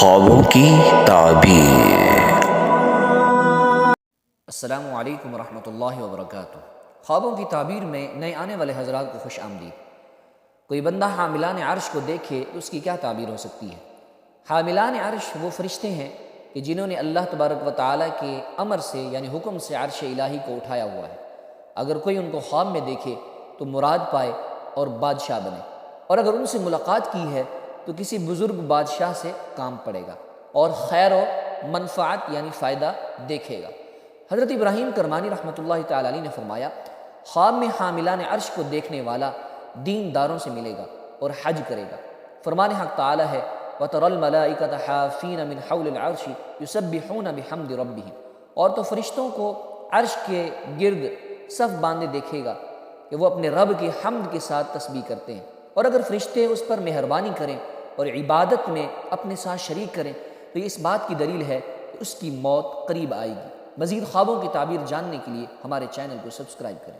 خوابوں کی تعبیر۔ السلام علیکم ورحمۃ اللہ وبرکاتہ۔ خوابوں کی تعبیر میں نئے آنے والے حضرات کو خوش آمدید۔ کوئی بندہ حاملان عرش کو دیکھے تو اس کی کیا تعبیر ہو سکتی ہے؟ حاملان عرش وہ فرشتے ہیں کہ جنہوں نے اللہ تبارک و تعالیٰ کے امر سے یعنی حکم سے عرش الہی کو اٹھایا ہوا ہے۔ اگر کوئی ان کو خواب میں دیکھے تو مراد پائے اور بادشاہ بنے، اور اگر ان سے ملاقات کی ہے تو کسی بزرگ بادشاہ سے کام پڑے گا اور خیر و منفعت یعنی فائدہ دیکھے گا۔ حضرت ابراہیم کرمانی رحمۃ اللہ تعالی علیہ نے فرمایا، خواب میں حاملان عرش کو دیکھنے والا دینداروں سے ملے گا اور حج کرے گا۔ فرمان حق تعالی ہے، وَتَرَى الْمَلَائِكَةَ حَافِينَ مِنْ حَوْلِ الْعَرْشِ يُسَبِّحُونَ بِحَمْدِ رَبِّهِمْ، اور تو فرشتوں کو عرش کے گرد صف باندھے دیکھے گا کہ وہ اپنے رب کی حمد کے ساتھ تسبیح کرتے ہیں، اور اگر فرشتے اس پر مہربانی کریں اور عبادت میں اپنے ساتھ شریک کریں تو یہ اس بات کی دلیل ہے کہ اس کی موت قریب آئے گی۔ مزید خوابوں کی تعبیر جاننے کے لیے ہمارے چینل کو سبسکرائب کریں۔